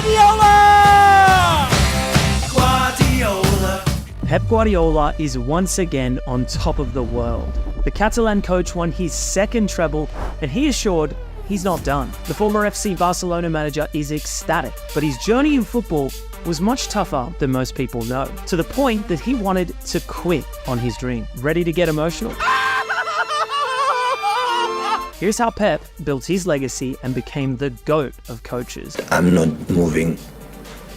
Guardiola! Guardiola. Pep Guardiola is once again on top of the world. The Catalan coach won his second treble, and he assured he's not done. The former FC Barcelona manager is ecstatic, but his journey in football was much tougher than most people know, to the point that he wanted to quit on his dream. Ready to get emotional? Here's how Pep built his legacy and became the GOAT of coaches. I'm not moving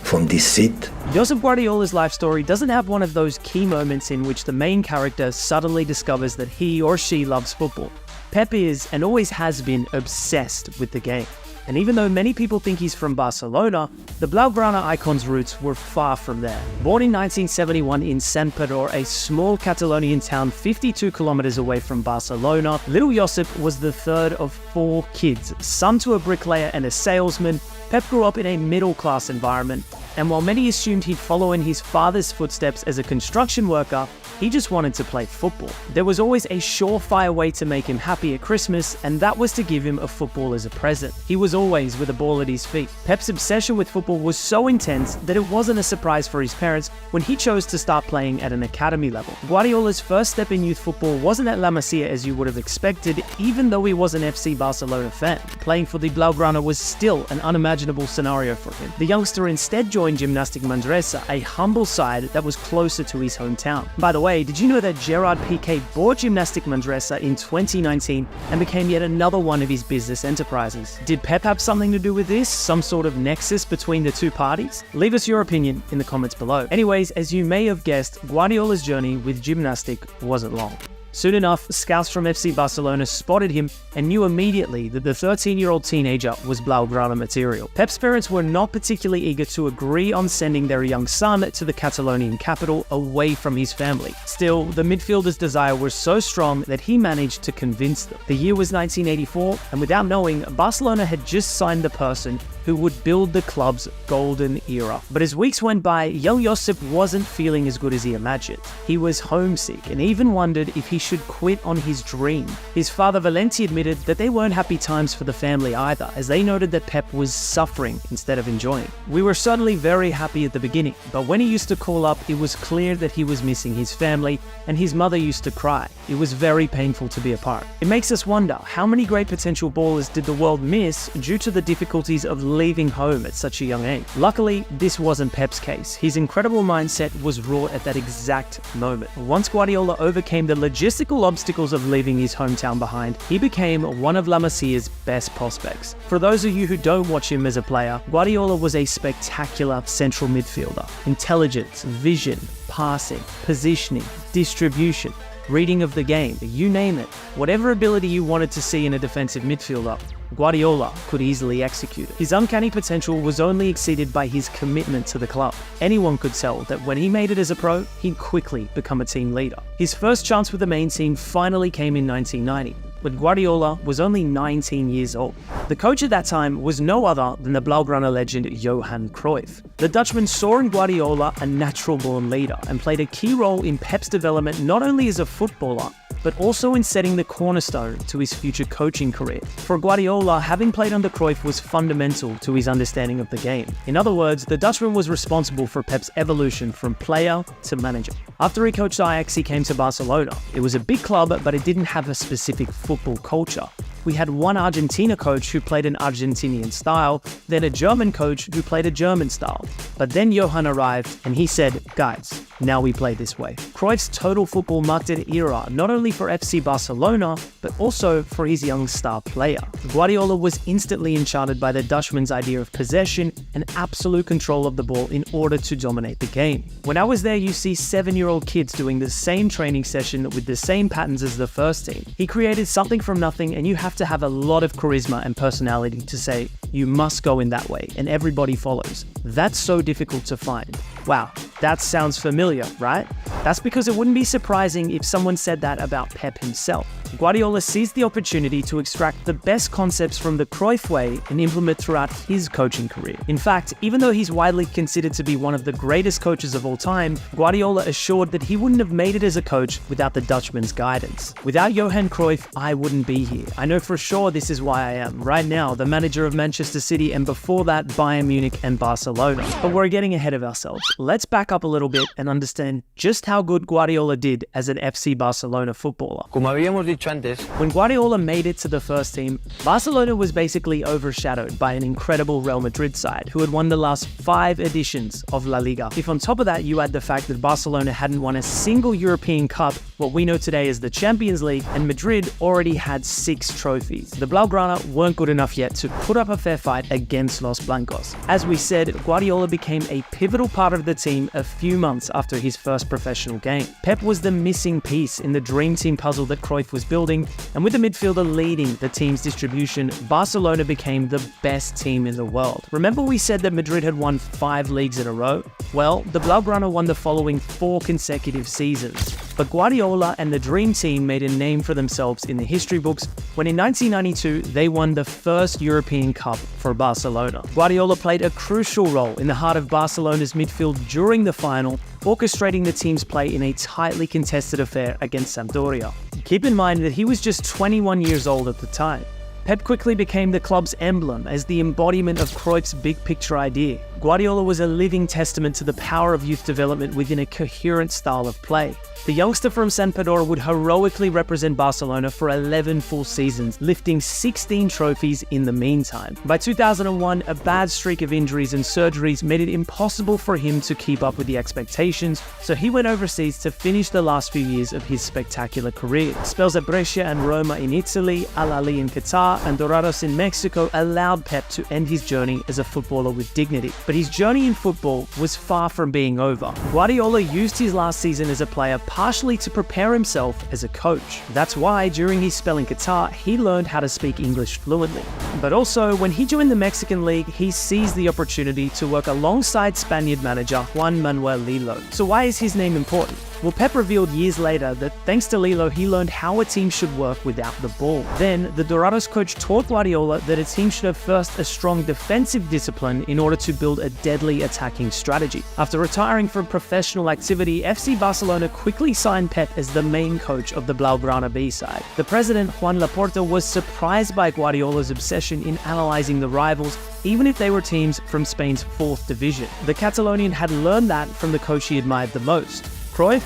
from this seat. Josep Guardiola's life story doesn't have one of those key moments in which the main character suddenly discovers that he or she loves football. Pep is, and always has been, obsessed with the game. And even though many people think he's from Barcelona, the Blaugrana icon's roots were far from there. Born in 1971 in Santpedor, a small Catalonian town 52 kilometers away from Barcelona, little Josep was the third of 4 kids. Son to a bricklayer and a salesman, Pep grew up in a middle-class environment, and while many assumed he'd follow in his father's footsteps as a construction worker, he just wanted to play football. There was always a surefire way to make him happy at Christmas, and that was to give him a football as a present. He was always with a ball at his feet. Pep's obsession with football was so intense that it wasn't a surprise for his parents when he chose to start playing at an academy level. Guardiola's first step in youth football wasn't at La Masia as you would have expected, even though he was an FC Barcelona fan. Playing for the Blaugrana was still an unimaginable scenario for him. The youngster instead joined Gimnàstic Manresa, a humble side that was closer to his hometown. By the way, did you know that Gerard Piqué bought Gimnàstic Manresa in 2019 and became yet another one of his business enterprises? Did Pep have something to do with this? Some sort of nexus between the two parties? Leave us your opinion in the comments below. Anyways, as you may have guessed, Guardiola's journey with Gimnàstic wasn't long. Soon enough, scouts from FC Barcelona spotted him and knew immediately that the 13-year-old teenager was Blaugrana material. Pep's parents were not particularly eager to agree on sending their young son to the Catalonian capital away from his family. Still, the midfielder's desire was so strong that he managed to convince them. The year was 1984, and without knowing, Barcelona had just signed the person who would build the club's golden era. But as weeks went by, young Josep wasn't feeling as good as he imagined. He was homesick and even wondered if he should quit on his dream. His father Valenti admitted that they weren't happy times for the family either, as they noted that Pep was suffering instead of enjoying. We were certainly very happy at the beginning, but when he used to call up, it was clear that he was missing his family, and his mother used to cry. It was very painful to be apart. It makes us wonder, how many great potential ballers did the world miss due to the difficulties of leaving home at such a young age? Luckily, this wasn't Pep's case. His incredible mindset was wrought at that exact moment. Once Guardiola overcame the logistical obstacles of leaving his hometown behind, he became one of La Masia's best prospects. For those of you who don't watch him as a player, Guardiola was a spectacular central midfielder. Intelligence, vision, passing, positioning, distribution, reading of the game, you name it. Whatever ability you wanted to see in a defensive midfielder, Guardiola could easily execute it. His uncanny potential was only exceeded by his commitment to the club. Anyone could tell that when he made it as a pro, he'd quickly become a team leader. His first chance with the main team finally came in 1990, when Guardiola was only 19 years old. The coach at that time was no other than the Blaugrana legend Johan Cruyff. The Dutchman saw in Guardiola a natural-born leader and played a key role in Pep's development not only as a footballer, but also in setting the cornerstone to his future coaching career. For Guardiola, having played under Cruyff was fundamental to his understanding of the game. In other words, the Dutchman was responsible for Pep's evolution from player to manager. After he coached Ajax, he came to Barcelona. It was a big club, but it didn't have a specific football culture. We had one Argentina coach who played an Argentinian style, then a German coach who played a German style. But then Johan arrived and he said, guys, now we play this way. Cruyff's total football marked an era, not only for FC Barcelona, but also for his young star player. Guardiola was instantly enchanted by the Dutchman's idea of possession and absolute control of the ball in order to dominate the game. When I was there, you see 7-year-old kids doing the same training session with the same patterns as the first team. He created something from nothing, and you have to have a lot of charisma and personality to say, you must go in that way, and everybody follows. That's so difficult to find. Wow, that sounds familiar, right? That's because it wouldn't be surprising if someone said that about Pep himself. Guardiola seized the opportunity to extract the best concepts from the Cruyff way and implement throughout his coaching career. In fact, even though he's widely considered to be one of the greatest coaches of all time, Guardiola assured that he wouldn't have made it as a coach without the Dutchman's guidance. Without Johan Cruyff, I wouldn't be here. I know for sure this is why I am, right now, the manager of Manchester City, and before that, Bayern Munich and Barcelona. But we're getting ahead of ourselves. Let's back up a little bit and understand just how good Guardiola did as an FC Barcelona footballer. Como habíamos dicho antes, when Guardiola made it to the first team, Barcelona was basically overshadowed by an incredible Real Madrid side who had won the last 5 editions of La Liga. If on top of that you add the fact that Barcelona hadn't won a single European Cup, what we know today as the Champions League, and Madrid already had 6 trophies, the Blaugrana weren't good enough yet to put up a fair fight against Los Blancos. As we said, Guardiola became a pivotal part of the team a few months after his first professional game. Pep was the missing piece in the dream team puzzle that Cruyff was building, and with the midfielder leading the team's distribution, Barcelona became the best team in the world. Remember we said that Madrid had won 5 leagues in a row? Well, the Blaugrana won the following 4 consecutive seasons. But Guardiola and the Dream Team made a name for themselves in the history books when in 1992 they won the first European Cup for Barcelona. Guardiola played a crucial role in the heart of Barcelona's midfield during the final, orchestrating the team's play in a tightly contested affair against Sampdoria. Keep in mind that he was just 21 years old at the time. Pep quickly became the club's emblem as the embodiment of Cruyff's big picture idea. Guardiola was a living testament to the power of youth development within a coherent style of play. The youngster from Santpedor would heroically represent Barcelona for 11 full seasons, lifting 16 trophies in the meantime. By 2001, a bad streak of injuries and surgeries made it impossible for him to keep up with the expectations, so he went overseas to finish the last few years of his spectacular career. Spells at Brescia and Roma in Italy, Al Ahly in Qatar, and Dorados in Mexico allowed Pep to end his journey as a footballer with dignity. But his journey in football was far from being over. Guardiola used his last season as a player partially to prepare himself as a coach. That's why during his spell in Qatar, he learned how to speak English fluently. But also, when he joined the Mexican League, he seized the opportunity to work alongside Spaniard manager Juan Manuel Lillo. So why is his name important? Well, Pep revealed years later that thanks to Lillo, he learned how a team should work without the ball. Then, the Dorados coach taught Guardiola that a team should have first a strong defensive discipline in order to build a deadly attacking strategy. After retiring from professional activity, FC Barcelona quickly signed Pep as the main coach of the Blaugrana B side. The president, Juan Laporta, was surprised by Guardiola's obsession in analyzing the rivals, even if they were teams from Spain's 4th division. The Catalonian had learned that from the coach he admired the most. Cruyff?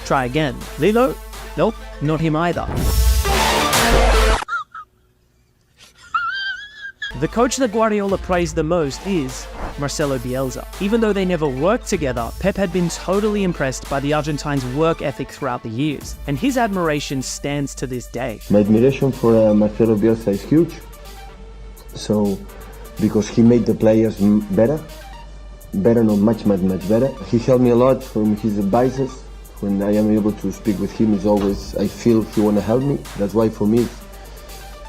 Try again. Lillo? Nope, not him either. The coach that Guardiola praised the most is Marcelo Bielsa. Even though they never worked together, Pep had been totally impressed by the Argentine's work ethic throughout the years, and his admiration stands to this day. My admiration for Marcelo Bielsa is huge. So, because he made the players better, not much better. He helped me a lot from his advices. When I am able to speak with him, is always, I feel he want to help me. That's why for me,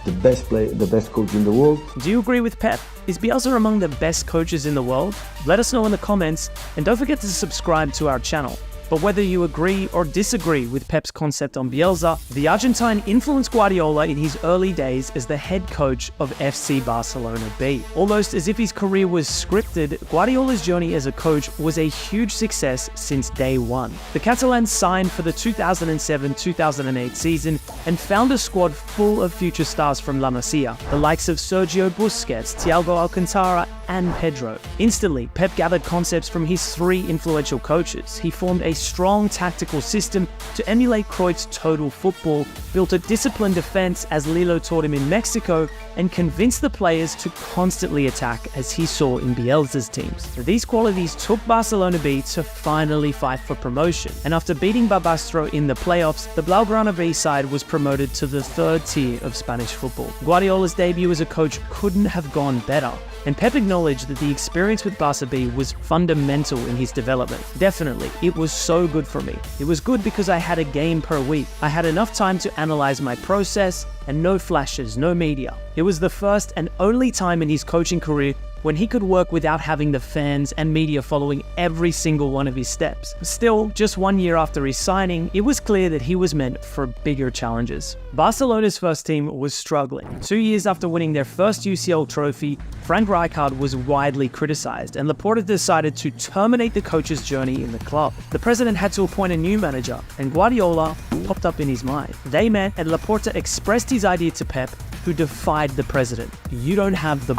it's the best coach in the world. Do you agree with Pep? Is Bielsa among the best coaches in the world? Let us know in the comments, and don't forget to subscribe to our channel. But whether you agree or disagree with Pep's concept on Bielsa, the Argentine influenced Guardiola in his early days as the head coach of FC Barcelona B. Almost as if his career was scripted, Guardiola's journey as a coach was a huge success since day one. The Catalans signed for the 2007-2008 season and found a squad full of future stars from La Masia, the likes of Sergio Busquets, Thiago Alcantara, and Pedro. Instantly, Pep gathered concepts from his 3 influential coaches. He formed a strong tactical system to emulate Cruyff's total football, built a disciplined defense as Lillo taught him in Mexico, and convinced the players to constantly attack as he saw in Bielsa's teams. These qualities took Barcelona B to finally fight for promotion, and after beating Barbastro in the playoffs, the Blaugrana B side was promoted to the 3rd tier of Spanish football. Guardiola's debut as a coach couldn't have gone better, and Pep acknowledged that the experience with Barca B was fundamental in his development. Definitely, it was so good for me. It was good because I had a game per week. I had enough time to analyze my process, and no flashes, no media. It was the first and only time in his coaching career when he could work without having the fans and media following every single one of his steps. Still, just 1 year after his signing, it was clear that he was meant for bigger challenges. Barcelona's first team was struggling. 2 years after winning their first UCL trophy, Frank Rijkaard was widely criticized, and Laporta decided to terminate the coach's journey in the club. The president had to appoint a new manager, and Guardiola popped up in his mind. They met, and Laporta expressed his idea to Pep, who defied the president. "You don't have the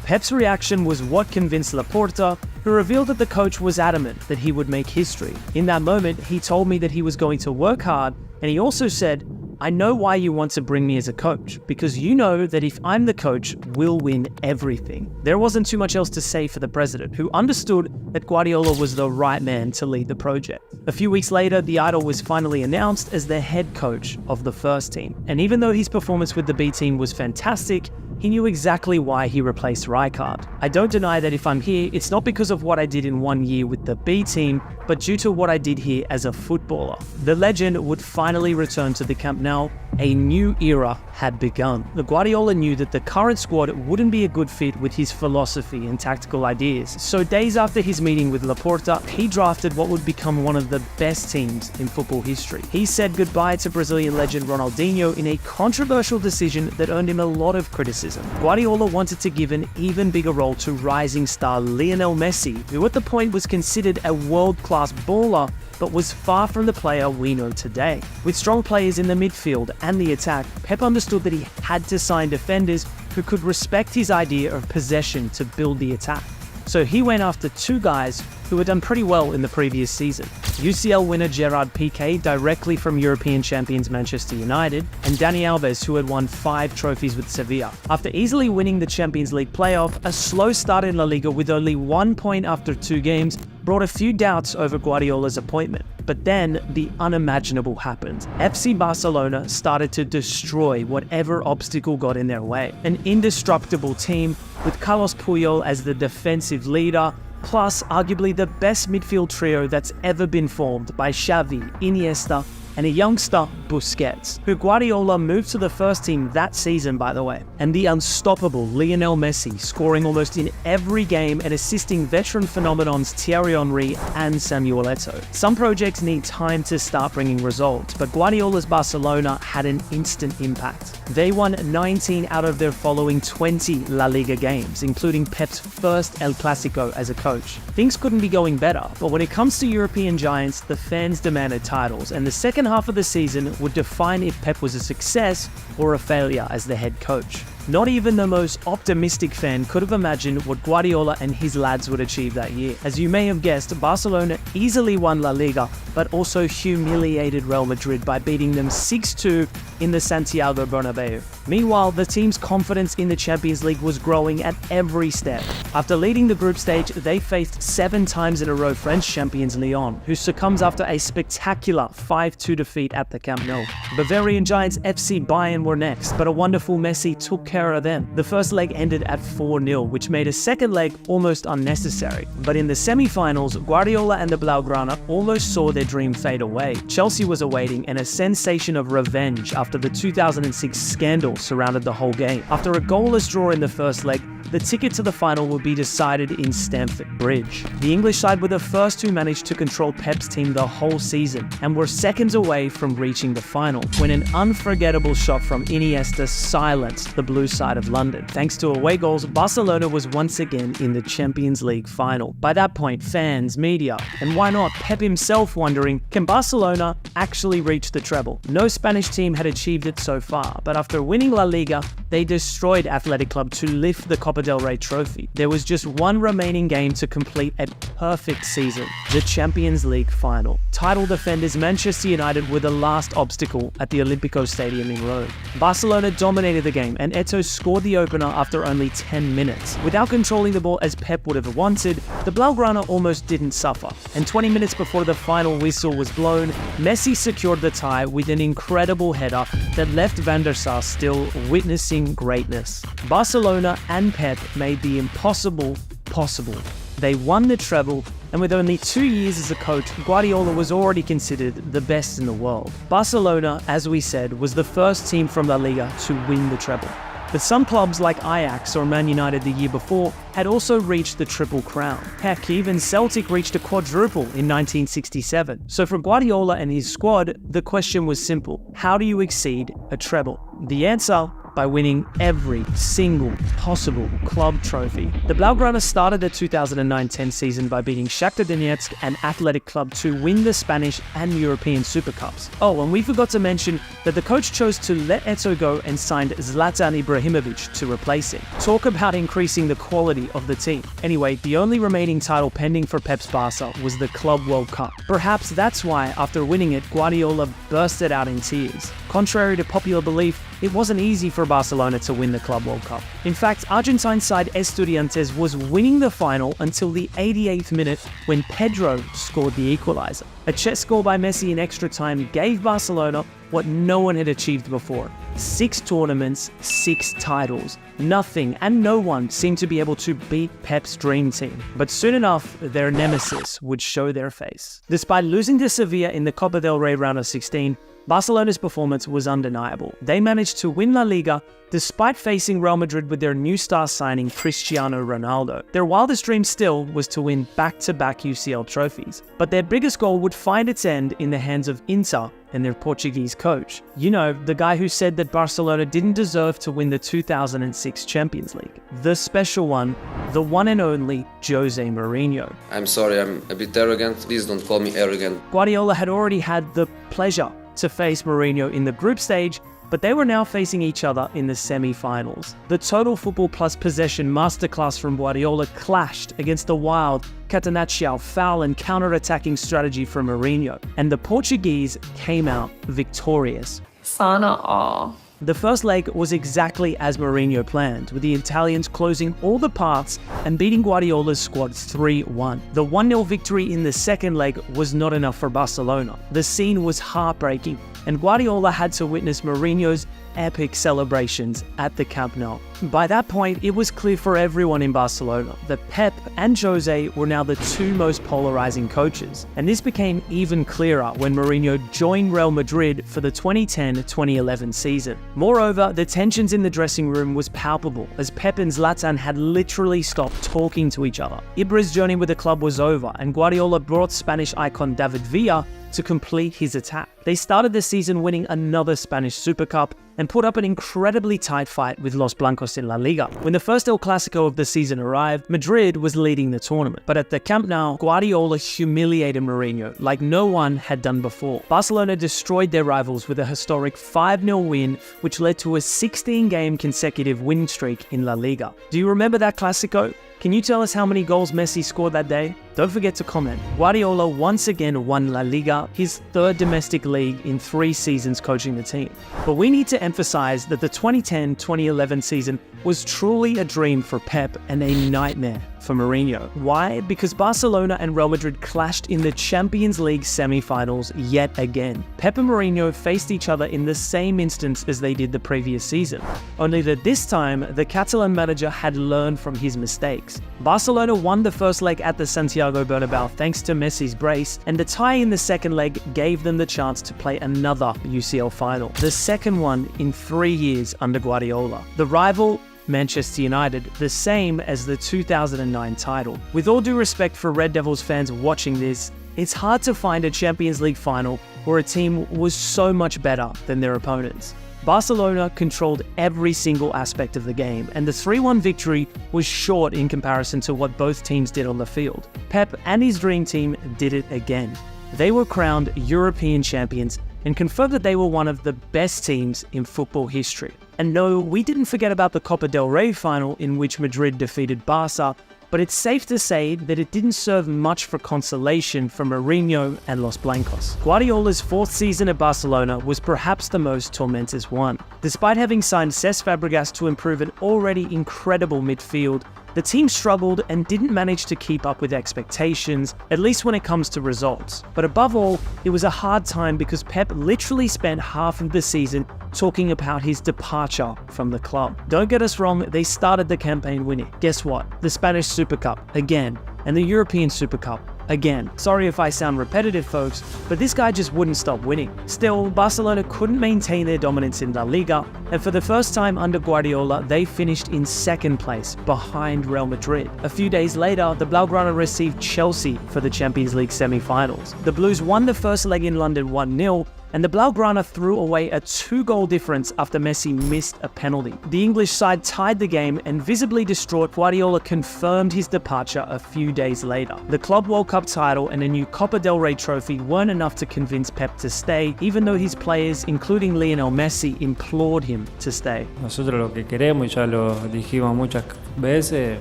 Pep's reaction was what convinced Laporta, who revealed that the coach was adamant that he would make history. In that moment, he told me that he was going to work hard, and he also said, "I know why you want to bring me as a coach, because you know that if I'm the coach, we'll win everything." There wasn't too much else to say for the president, who understood that Guardiola was the right man to lead the project. A few weeks later, the idol was finally announced as the head coach of the first team. And even though his performance with the B team was fantastic, he knew exactly why he replaced Rijkaard. "I don't deny that if I'm here, it's not because of what I did in 1 year with the B team, but due to what I did here as a footballer." The legend would finally return to the Camp Nou. A new era had begun. The Guardiola knew that the current squad wouldn't be a good fit with his philosophy and tactical ideas. So days after his meeting with Laporta, he drafted what would become one of the best teams in football history. He said goodbye to Brazilian legend Ronaldinho in a controversial decision that earned him a lot of criticism. Guardiola wanted to give an even bigger role to rising star Lionel Messi, who at the point was considered a world-class baller, but was far from the player we know today. With strong players in the midfield and the attack, Pep understood that he had to sign defenders who could respect his idea of possession to build the attack. So he went after two guys who had done pretty well in the previous season. UCL winner Gerard Piqué, directly from European champions Manchester United, and Dani Alves, who had won 5 trophies with Sevilla. After easily winning the Champions League playoff, a slow start in La Liga with only 1 point after 2 games brought a few doubts over Guardiola's appointment. But then the unimaginable happened. FC Barcelona started to destroy whatever obstacle got in their way. An indestructible team with Carlos Puyol as the defensive leader, plus arguably the best midfield trio that's ever been formed by Xavi, Iniesta, and a youngster, Busquets, who Guardiola moved to the first team that season, by the way. And the unstoppable Lionel Messi, scoring almost in every game and assisting veteran phenomenons Thierry Henry and Samuel Eto'o. Some projects need time to start bringing results, but Guardiola's Barcelona had an instant impact. They won 19 out of their following 20 La Liga games, including Pep's first El Clasico as a coach. Things couldn't be going better, but when it comes to European giants, the fans demanded titles, and the second half of the season would define if Pep was a success or a failure as the head coach. Not even the most optimistic fan could have imagined what Guardiola and his lads would achieve that year. As you may have guessed, Barcelona easily won La Liga, but also humiliated Real Madrid by beating them 6-2 in the Santiago Bernabeu. Meanwhile, the team's confidence in the Champions League was growing at every step. After leading the group stage, they faced 7 times in a row French champions Lyon, who succumbs after a spectacular 5-2 defeat at the Camp Nou. Bavarian giants FC Bayern were next, but a wonderful Messi took care of them. The first leg ended at 4-0, which made a second leg almost unnecessary. But in the semi-finals, Guardiola and the Blaugrana almost saw their dream fade away. Chelsea was awaiting, and a sensation of revenge after the 2006 scandal surrounded the whole game. After a goalless draw in the first leg, the ticket to the final would be decided in Stamford Bridge. The English side were the first who managed to control Pep's team the whole season, and were seconds away from reaching the final, when an unforgettable shot from Iniesta silenced the blue side of London. Thanks to away goals, Barcelona was once again in the Champions League final. By that point, fans, media, and why not Pep himself wondering, can Barcelona actually reach the treble? No Spanish team had achieved it so far, but after winning La Liga, they destroyed Athletic Club to lift the Copa del Rey trophy. There was just one remaining game to complete a perfect season, the Champions League final. Title defenders Manchester United were the last obstacle at the Olímpico Stadium in Rome. Barcelona dominated the game, and Eto'o scored the opener after only 10 minutes. Without controlling the ball as Pep would have wanted, the Blaugrana almost didn't suffer. And 20 minutes before the final whistle was blown, Messi secured the tie with an incredible header that left Van der Sar still witnessing greatness. Barcelona and Pep made the impossible possible. They won the treble, and with only 2 years as a coach, Guardiola was already considered the best in the world. Barcelona, as we said, was the first team from La Liga to win the treble. But some clubs like Ajax or Man United the year before had also reached the Triple Crown. Heck, even Celtic reached a quadruple in 1967. So for Guardiola and his squad, the question was simple: how do you exceed a treble? The answer: by winning every single possible club trophy. The Blaugrana started the 2009-10 season by beating Shakhtar Donetsk and Athletic Club to win the Spanish and European Super Cups. Oh, and we forgot to mention that the coach chose to let Eto'o go and signed Zlatan Ibrahimovic to replace him. Talk about increasing the quality of the team. Anyway, the only remaining title pending for Pep's Barca was the Club World Cup. Perhaps that's why, after winning it, Guardiola bursted out in tears. Contrary to popular belief, it wasn't easy for Barcelona to win the Club World Cup. In fact, Argentine side Estudiantes was winning the final until the 88th minute when Pedro scored the equaliser. A chess score by Messi in extra time gave Barcelona what no one had achieved before: 6 tournaments, 6 titles. Nothing and no one seemed to be able to beat Pep's dream team. But soon enough, their nemesis would show their face. Despite losing to Sevilla in the Copa del Rey round of 16, Barcelona's performance was undeniable. They managed to win La Liga despite facing Real Madrid with their new star signing Cristiano Ronaldo. Their wildest dream still was to win back-to-back UCL trophies, but their biggest goal would find its end in the hands of Inter and their Portuguese coach. You know, the guy who said that Barcelona didn't deserve to win the 2006 Champions League. The special one, the one and only Jose Mourinho. I'm sorry, I'm a bit arrogant. Please don't call me arrogant. Guardiola had already had the pleasure to face Mourinho in the group stage, but they were now facing each other in the semi-finals. The total football plus possession masterclass from Guardiola clashed against the wild Catenaccio foul and counter-attacking strategy from Mourinho, and the Portuguese came out victorious. Sana all. The first leg was exactly as Mourinho planned, with the Italians closing all the paths and beating Guardiola's squad 3-1. The 1-0 victory in the second leg was not enough for Barcelona. The scene was heartbreaking, and Guardiola had to witness Mourinho's epic celebrations at the Camp Nou. By that point, it was clear for everyone in Barcelona that Pep and Jose were now the two most polarizing coaches, and this became even clearer when Mourinho joined Real Madrid for the 2010-2011 season. Moreover, the tensions in the dressing room was palpable, as Pep and Zlatan had literally stopped talking to each other. Ibra's journey with the club was over, and Guardiola brought Spanish icon David Villa to complete his attack. They started the season winning another Spanish Super Cup and put up an incredibly tight fight with Los Blancos in La Liga. When the first El Clasico of the season arrived, Madrid was leading the tournament. But at the Camp Nou, Guardiola humiliated Mourinho like no one had done before. Barcelona destroyed their rivals with a historic 5-0 win, which led to a 16-game consecutive win streak in La Liga. Do you remember that Clasico? Can you tell us how many goals Messi scored that day? Don't forget to comment. Guardiola once again won La Liga, his third domestic league in 3 seasons coaching the team. But we need to emphasize that the 2010-2011 season was truly a dream for Pep and a nightmare for Mourinho. Why? Because Barcelona and Real Madrid clashed in the Champions League semi-finals yet again. Pep and Mourinho faced each other in the same instance as they did the previous season, only that this time the Catalan manager had learned from his mistakes. Barcelona won the first leg at the Santiago Bernabeu thanks to Messi's brace, and the tie in the second leg gave them the chance to play another UCL final, the second one in 3 years under Guardiola. The rival, Manchester United, the same as the 2009 title. With all due respect for Red Devils fans watching this, it's hard to find a Champions League final where a team was so much better than their opponents. Barcelona controlled every single aspect of the game, and the 3-1 victory was short in comparison to what both teams did on the field. Pep and his dream team did it again. They were crowned European champions and confirmed that they were one of the best teams in football history. And no, we didn't forget about the Copa del Rey final in which Madrid defeated Barca, but it's safe to say that it didn't serve much for consolation for Mourinho and Los Blancos. Guardiola's 4th season at Barcelona was perhaps the most tormentous one. Despite having signed Cesc Fabregas to improve an already incredible midfield, the team struggled and didn't manage to keep up with expectations, at least when it comes to results. But above all, it was a hard time because Pep literally spent half of the season talking about his departure from the club. Don't get us wrong, they started the campaign winning. Guess what? The Spanish Super Cup, again, and the European Super Cup, Again, sorry if I sound repetitive, folks, but this guy just wouldn't stop winning. Still, Barcelona couldn't maintain their dominance in La Liga, and for the first time under Guardiola, they finished in second place, behind Real Madrid. A few days later, the Blaugrana received Chelsea for the Champions League semi-finals. The Blues won the first leg in London 1-0, and the Blaugrana threw away a 2-goal difference after Messi missed a penalty. The English side tied the game, and visibly distraught, Guardiola confirmed his departure a few days later. The Club World Cup title and a new Copa del Rey trophy weren't enough to convince Pep to stay, even though his players, including Lionel Messi, implored him to stay. Nosotros lo que queremos, y ya lo dijimos muchas veces,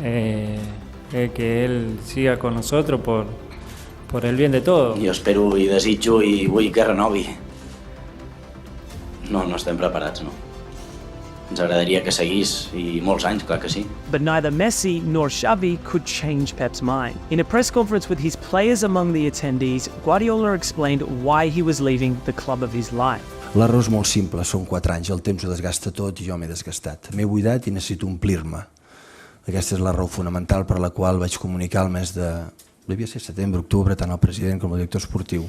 es que él siga con nosotros por el bien de todos. Jo espero i desitjo i vull que renovi. No estem preparats, no. Ens agradaria que seguís, i molts anys, clar que sí. But neither Messi nor Xavi could change Pep's mind. In a press conference with his players among the attendees, Guardiola explained why he was leaving the club of his life. L'error és molt simple, són 4 anys, el temps ho desgasta tot i jo m'he desgastat. M'he buidat i necessito omplir-me. Aquesta és la raó fonamental per la qual vaig comunicar el mes de... devia ser setembre, octubre, tant al president com al director esportiu,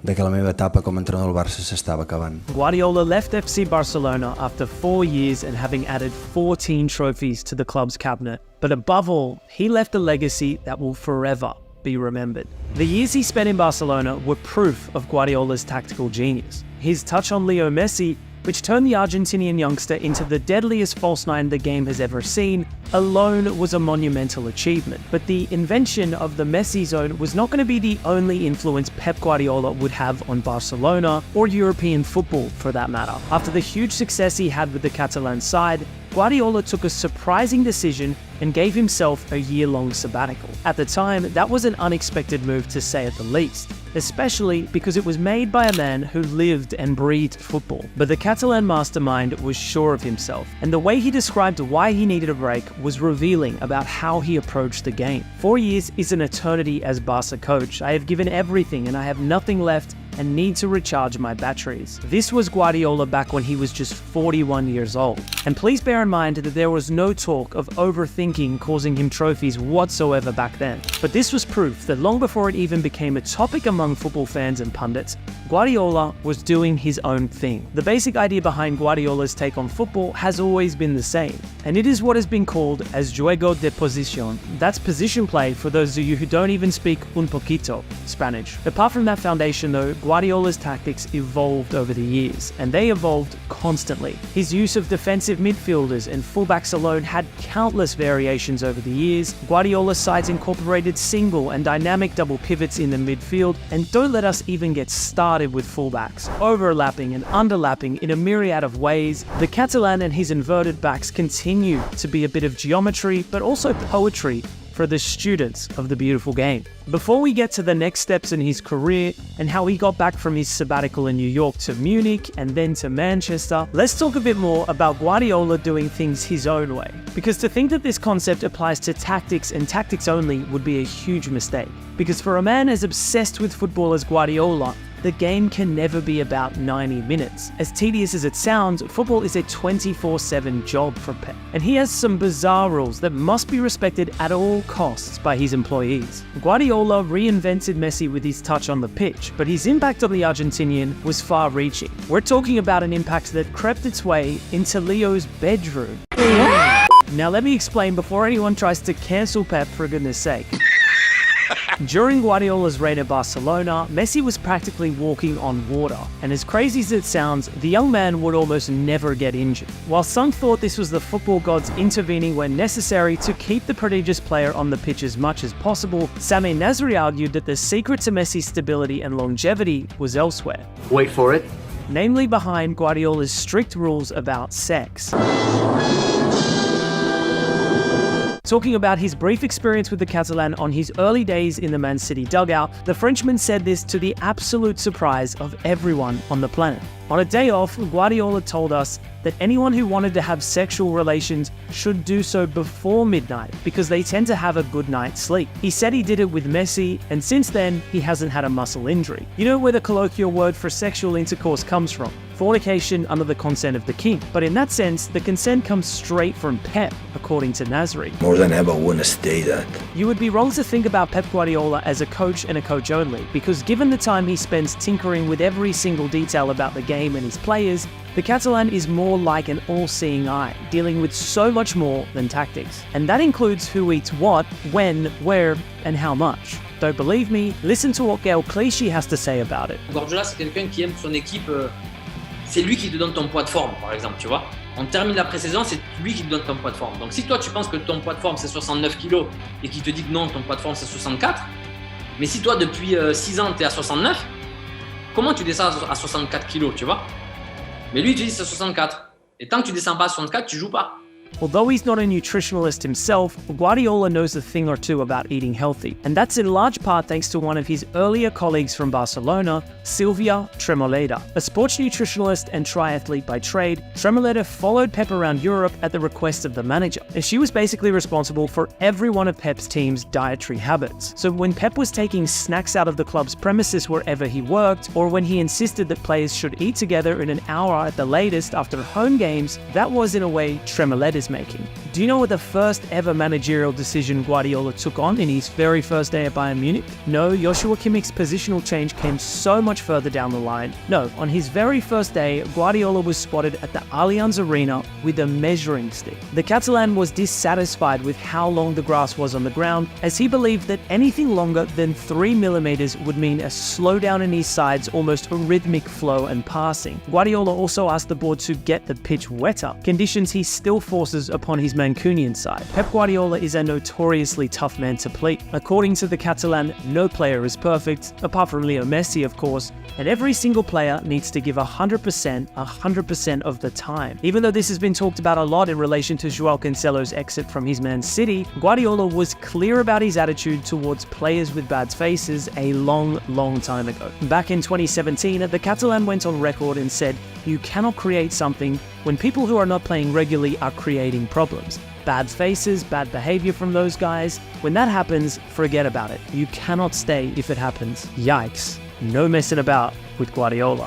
de que la meva etapa com a entrenador del Barça s'estava acabant. Guardiola left FC Barcelona after 4 years and having added 14 trophies to the club's cabinet. But above all, he left a legacy that will forever be remembered. The years he spent in Barcelona were proof of Guardiola's tactical genius. His touch on Leo Messi, which turned the Argentinian youngster into the deadliest false nine the game has ever seen, alone was a monumental achievement. But the invention of the Messi zone was not going to be the only influence Pep Guardiola would have on Barcelona, or European football for that matter. After the huge success he had with the Catalan side, Guardiola took a surprising decision and gave himself a year-long sabbatical. At the time, that was an unexpected move to say at the least, especially because it was made by a man who lived and breathed football. But the Catalan mastermind was sure of himself, and the way he described why he needed a break was revealing about how he approached the game. 4 years is an eternity as Barca coach. I have given everything and I have nothing left and need to recharge my batteries. This was Guardiola back when he was just 41 years old. And please bear in mind that there was no talk of overthinking causing him trophies whatsoever back then. But this was proof that long before it even became a topic among football fans and pundits, Guardiola was doing his own thing. The basic idea behind Guardiola's take on football has always been the same, and it is what has been called as juego de posición. That's position play for those of you who don't even speak un poquito Spanish. Apart from that foundation though, Guardiola's tactics evolved over the years, and they evolved constantly. His use of defensive midfielders and fullbacks alone had countless variations over the years. Guardiola's sides incorporated single and dynamic double pivots in the midfield, and don't let us even get started with fullbacks, overlapping and underlapping in a myriad of ways. The Catalan and his inverted backs continue to be a bit of geometry, but also poetry for the students of the beautiful game. Before we get to the next steps in his career and how he got back from his sabbatical in New York to Munich and then to Manchester, let's talk a bit more about Guardiola doing things his own way. Because to think that this concept applies to tactics and tactics only would be a huge mistake. Because for a man as obsessed with football as Guardiola, the game can never be about 90 minutes. As tedious as it sounds, football is a 24/7 job for Pep. And he has some bizarre rules that must be respected at all costs by his employees. Guardiola reinvented Messi with his touch on the pitch, but his impact on the Argentinian was far-reaching. We're talking about an impact that crept its way into Leo's bedroom. Now let me explain before anyone tries to cancel Pep, for goodness sake. During Guardiola's reign at Barcelona, Messi was practically walking on water, and as crazy as it sounds, the young man would almost never get injured. While some thought this was the football gods intervening when necessary to keep the prodigious player on the pitch as much as possible, Samir Nasri argued that the secret to Messi's stability and longevity was elsewhere. Wait for it. Namely behind Guardiola's strict rules about sex. Talking about his brief experience with the Catalan on his early days in the Man City dugout, the Frenchman said this to the absolute surprise of everyone on the planet. On a day off, Guardiola told us that anyone who wanted to have sexual relations should do so before midnight because they tend to have a good night's sleep. He said he did it with Messi, and since then, he hasn't had a muscle injury. You know where the colloquial word for sexual intercourse comes from? fornication under the consent of the king. But in that sense, the consent comes straight from Pep, according to Nasri. More than ever want to stay that. You would be wrong to think about Pep Guardiola as a coach and a coach only, because given the time he spends tinkering with every single detail about the game and his players, the Catalan is more like an all-seeing eye, dealing with so much more than tactics. And that includes who eats what, when, where, and how much. Don't believe me? Listen to what Gaël Clichy has to say about it. Guardiola, c'est quelqu'un qui aime son équipe. C'est lui qui te donne ton poids de forme, par exemple, tu vois. On termine la pré-saison, c'est lui qui te donne ton poids de forme. Donc si toi tu penses que ton poids de forme c'est 69 kg et qu'il te dit que non, ton poids de forme c'est 64, mais si toi depuis 6 ans tu es à 69, comment tu descends à 64 kg, tu vois? Mais lui il te dit c'est 64. Et tant que tu descends pas à 64, tu joues pas. Although he's not a nutritionalist himself, Guardiola knows a thing or two about eating healthy, and that's in large part thanks to one of his earlier colleagues from Barcelona, Silvia Tremoleda. A sports nutritionalist and triathlete by trade, Tremoleda followed Pep around Europe at the request of the manager, and she was basically responsible for every one of Pep's team's dietary habits. So when Pep was taking snacks out of the club's premises wherever he worked, or when he insisted that players should eat together in an hour at the latest after home games, that was in a way Tremoleda's making. Do you know what the first ever managerial decision Guardiola took on in his very first day at Bayern Munich? No, Joshua Kimmich's positional change came so much further down the line. No, on his very first day, Guardiola was spotted at the Allianz Arena with a measuring stick. The Catalan was dissatisfied with how long the grass was on the ground, as he believed that anything longer than 3 millimeters would mean a slowdown in his side's almost a rhythmic flow and passing. Guardiola also asked the board to get the pitch wetter, conditions he still forces upon his Mancunian side. Pep Guardiola is a notoriously tough man to please. According to the Catalan, no player is perfect, apart from Leo Messi of course, and every single player needs to give 100% of the time. Even though this has been talked about a lot in relation to Joao Cancelo's exit from his Man City, Guardiola was clear about his attitude towards players with bad faces a long time ago. Back in 2017, the Catalan went on record and said, "You cannot create something when people who are not playing regularly are creating problems. Bad faces, bad behavior from those guys. When that happens, forget about it. You cannot stay if it happens." Yikes. No messing about with Guardiola.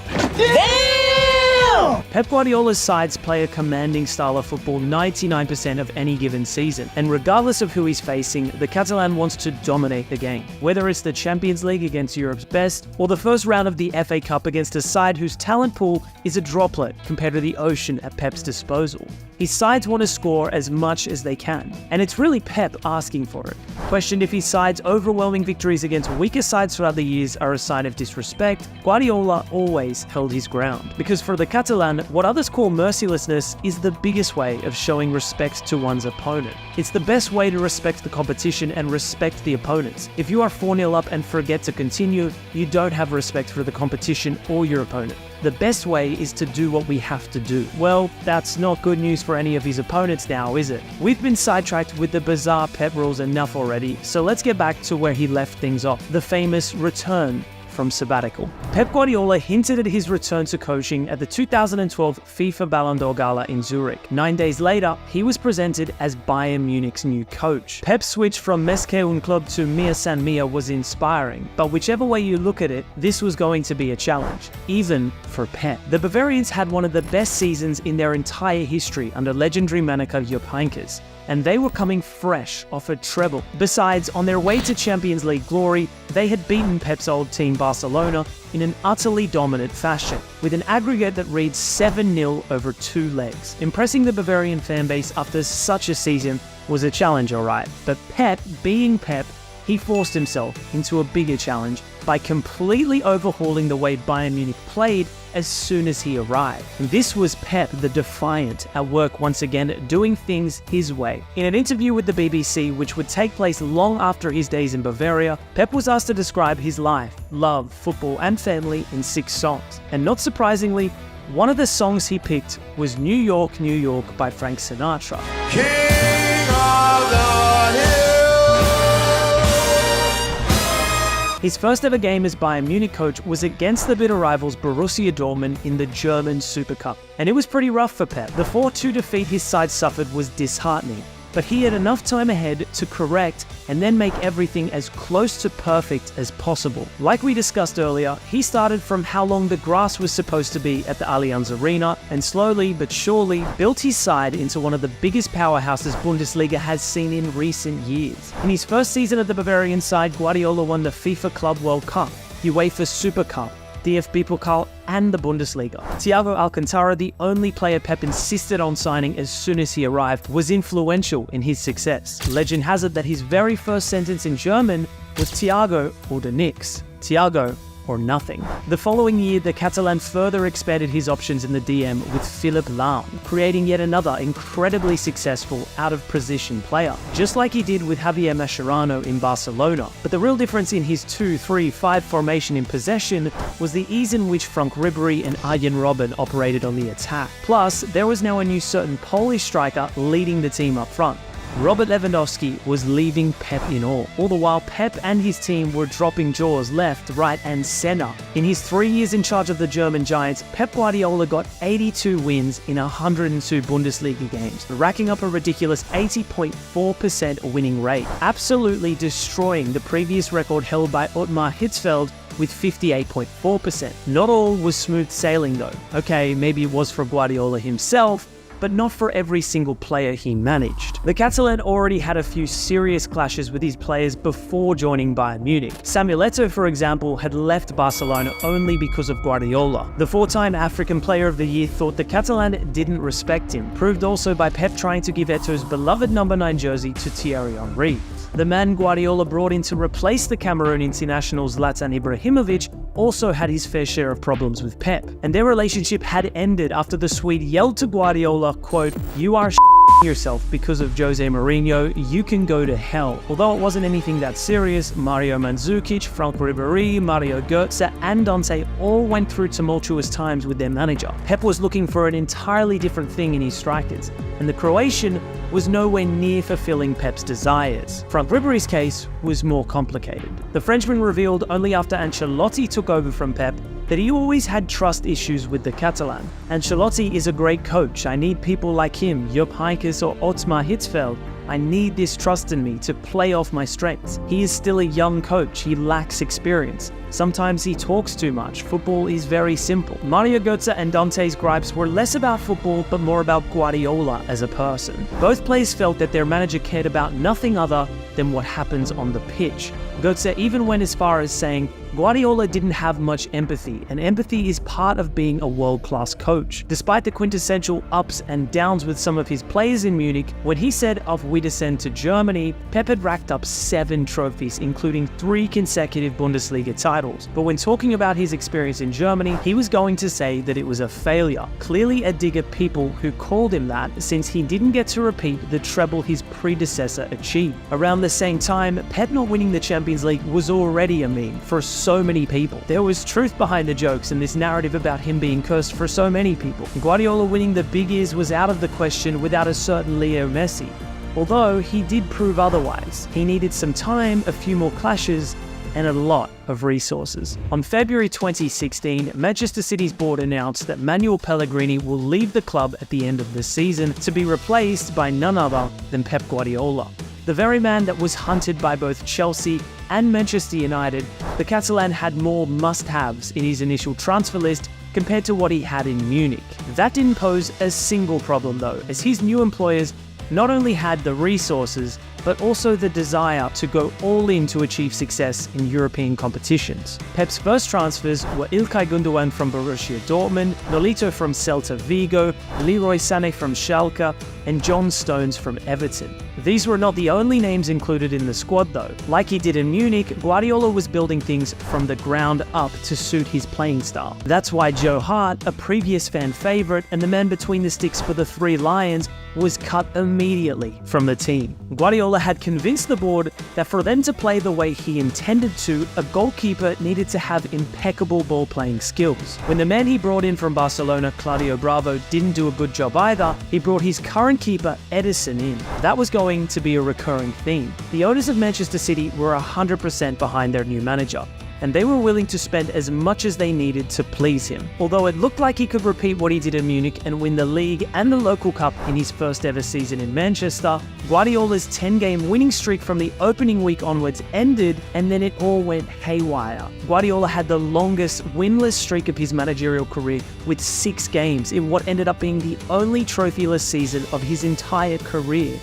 Pep Guardiola's sides play a commanding style of football 99% of any given season, and regardless of who he's facing, the Catalan wants to dominate the game. Whether it's the Champions League against Europe's best, or the first round of the FA Cup against a side whose talent pool is a droplet compared to the ocean at Pep's disposal. His sides want to score as much as they can, and it's really Pep asking for it. Questioned if his side's overwhelming victories against weaker sides throughout the years are a sign of disrespect, Guardiola always held his ground. Because for the Catalan, what others call mercilessness is the biggest way of showing respect to one's opponent. It's the best way to respect the competition and respect the opponents. If you are 4-0 up and forget to continue, you don't have respect for the competition or your opponent. The best way is to do what we have to do. Well, that's not good news for any of his opponents now, is it? We've been sidetracked with the bizarre Pep rules enough already, so let's get back to where he left things off, the famous return from sabbatical. Pep Guardiola hinted at his return to coaching at the 2012 FIFA Ballon d'Or Gala in Zurich. 9 days later, he was presented as Bayern Munich's new coach. Pep's switch from Mesque un Club to Mia San Mia was inspiring, but whichever way you look at it, this was going to be a challenge, even for Pep. The Bavarians had one of the best seasons in their entire history under legendary manager Jupp Heynckes, and they were coming fresh off a treble. Besides, on their way to Champions League glory, they had beaten Pep's old team Barcelona in an utterly dominant fashion, with an aggregate that reads 7-0 over 2 legs. Impressing the Bavarian fanbase after such a season was a challenge, alright, but Pep, being Pep, he forced himself into a bigger challenge by completely overhauling the way Bayern Munich played as soon as he arrived. And this was Pep the Defiant at work once again, doing things his way. In an interview with the BBC, which would take place long after his days in Bavaria, Pep was asked to describe his life, love, football and family in 6 songs. And not surprisingly, one of the songs he picked was New York, New York by Frank Sinatra. King of the Hill. His first ever game as Bayern Munich coach was against the bitter rivals Borussia Dortmund in the German Super Cup, and it was pretty rough for Pep. The 4-2 defeat his side suffered was disheartening, but he had enough time ahead to correct and then make everything as close to perfect as possible. Like we discussed earlier, he started from how long the grass was supposed to be at the Allianz Arena and slowly but surely built his side into one of the biggest powerhouses Bundesliga has seen in recent years. In his first season at the Bavarian side, Guardiola won the FIFA Club World Cup, UEFA Super Cup, DFB Pokal, and the Bundesliga. Thiago Alcantara, the only player Pep insisted on signing as soon as he arrived, was influential in his success. Legend has it that his very first sentence in German was Thiago oder nix. Thiago or nothing. The following year, the Catalan further expanded his options in the DM with Philipp Lahm, creating yet another incredibly successful out-of-position player, just like he did with Javier Mascherano in Barcelona. But the real difference in his 2-3-5 formation in possession was the ease in which Frank Ribery and Arjen Robben operated on the attack. Plus, there was now a new certain Polish striker leading the team up front. Robert Lewandowski was leaving Pep in awe. All the while, Pep and his team were dropping jaws left, right, and center. In his 3 years in charge of the German Giants, Pep Guardiola got 82 wins in 102 Bundesliga games, racking up a ridiculous 80.4% winning rate, absolutely destroying the previous record held by Ottmar Hitzfeld with 58.4%. Not all was smooth sailing though. Okay, maybe it was for Guardiola himself, but not for every single player he managed. The Catalan already had a few serious clashes with his players before joining Bayern Munich. Samuel Eto'o, for example, had left Barcelona only because of Guardiola. The four-time African Player of the Year thought the Catalan didn't respect him, proved also by Pep trying to give Eto'o's beloved number 9 jersey to Thierry Henry. The man Guardiola brought in to replace the Cameroon international Zlatan Ibrahimovic also had his fair share of problems with Pep, and their relationship had ended after the Swede yelled to Guardiola, quote, "You are yourself because of Jose Mourinho, you can go to hell." Although it wasn't anything that serious, Mario Mandzukic, Frank Ribery, Mario Götze, and Dante all went through tumultuous times with their manager. Pep was looking for an entirely different thing in his strikers, and the Croatian was nowhere near fulfilling Pep's desires. Frank Ribery's case was more complicated. The Frenchman revealed only after Ancelotti took over from Pep that he always had trust issues with the Catalan. Ancelotti is a great coach. I need people like him, Jupp Heynckes or Ottmar Hitzfeld. I need this trust in me to play off my strengths. He is still a young coach. He lacks experience. Sometimes he talks too much. Football is very simple. Mario Götze and Dante's gripes were less about football, but more about Guardiola as a person. Both players felt that their manager cared about nothing other than what happens on the pitch. Götze even went as far as saying, Guardiola didn't have much empathy, and empathy is part of being a world-class coach. Despite the quintessential ups and downs with some of his players in Munich, when he said of Wiedersehen to Germany, Pep had racked up 7 trophies, including 3 consecutive Bundesliga titles. But when talking about his experience in Germany, he was going to say that it was a failure. Clearly a dig at people who called him that, since he didn't get to repeat the treble his predecessor achieved. Around the same time, Pep not winning the Champions League was already a meme for so many people. There was truth behind the jokes and this narrative about him being cursed for so many people. Guardiola winning the big ears was out of the question without a certain Leo Messi. Although he did prove otherwise. He needed some time, a few more clashes, and a lot of resources. On February 2016, Manchester City's board announced that Manuel Pellegrini will leave the club at the end of the season to be replaced by none other than Pep Guardiola. The very man that was hunted by both Chelsea and Manchester United, the Catalan had more must-haves in his initial transfer list compared to what he had in Munich. That didn't pose a single problem though, as his new employers not only had the resources, but also the desire to go all in to achieve success in European competitions. Pep's first transfers were Ilkay Gundogan from Borussia Dortmund, Nolito from Celta Vigo, Leroy Sané from Schalke, and John Stones from Everton. These were not the only names included in the squad though. Like he did in Munich, Guardiola was building things from the ground up to suit his playing style. That's why Joe Hart, a previous fan favourite and the man between the sticks for the Three Lions, was cut immediately from the team. Guardiola had convinced the board that for them to play the way he intended to, a goalkeeper needed to have impeccable ball-playing skills. When the man he brought in from Barcelona, Claudio Bravo, didn't do a good job either, he brought his current keeper, Ederson, in. That was going to be a recurring theme. The owners of Manchester City were 100% behind their new manager, and they were willing to spend as much as they needed to please him. Although it looked like he could repeat what he did in Munich and win the league and the local cup in his first ever season in Manchester, Guardiola's 10-game winning streak from the opening week onwards ended, and then it all went haywire. Guardiola had the longest winless streak of his managerial career with 6 games in what ended up being the only trophyless season of his entire career.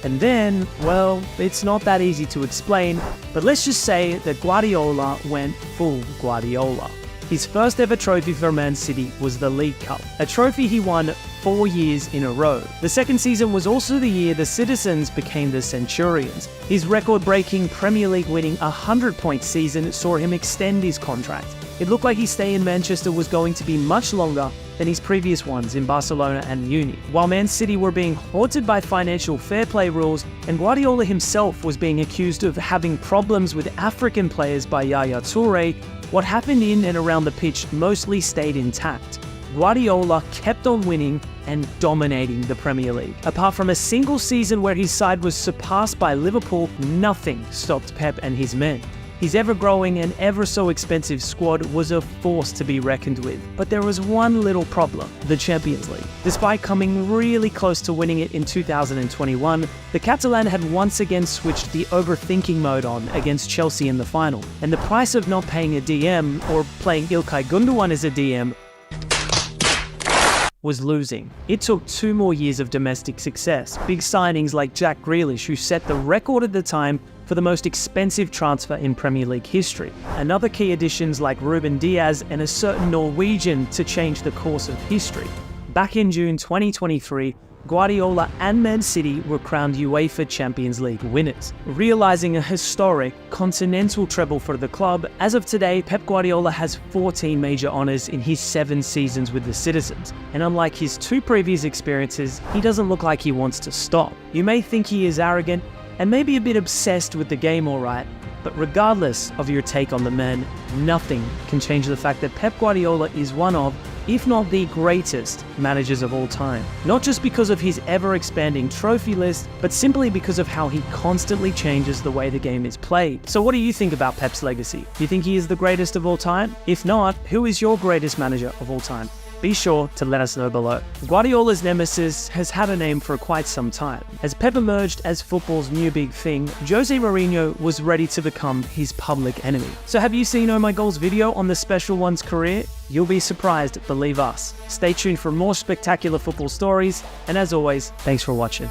And then, well, it's not that easy to explain, but let's just say that Guardiola went full Guardiola. His first ever trophy for Man City was the League Cup, a trophy he won 4 years in a row. The second season was also the year the Citizens became the Centurions. His record-breaking Premier League winning 100-point season saw him extend his contract. It looked like his stay in Manchester was going to be much longer than his previous ones in Barcelona and Munich. While Man City were being haunted by financial fair play rules, and Guardiola himself was being accused of having problems with African players by Yaya Toure, what happened in and around the pitch mostly stayed intact. Guardiola kept on winning and dominating the Premier League. Apart from a single season where his side was surpassed by Liverpool, nothing stopped Pep and his men. His ever-growing and ever-so-expensive squad was a force to be reckoned with. But there was one little problem: the Champions League. Despite coming really close to winning it in 2021, the Catalan had once again switched the overthinking mode on against Chelsea in the final. And the price of not paying a DM, or playing Ilkay Gundogan as a DM, was losing. It took 2 more years of domestic success. Big signings like Jack Grealish, who set the record at the time for the most expensive transfer in Premier League history. And other key additions like Ruben Diaz and a certain Norwegian to change the course of history. Back in June 2023, Guardiola and Man City were crowned UEFA Champions League winners, realizing a historic continental treble for the club. As of today, Pep Guardiola has 14 major honors in his 7 seasons with the Citizens, and unlike his 2 previous experiences, he doesn't look like he wants to stop. You may think he is arrogant and maybe a bit obsessed with the game, alright, but regardless of your take on the man, nothing can change the fact that Pep Guardiola is one of, if not the greatest, managers of all time. Not just because of his ever-expanding trophy list, but simply because of how he constantly changes the way the game is played. So what do you think about Pep's legacy? Do you think he is the greatest of all time? If not, who is your greatest manager of all time? Be sure to let us know below. Guardiola's nemesis has had a name for quite some time. As Pep emerged as football's new big thing, Jose Mourinho was ready to become his public enemy. So have you seen Oh My Goal's video on the Special One's career? You'll be surprised, believe us. Stay tuned for more spectacular football stories, and as always, thanks for watching.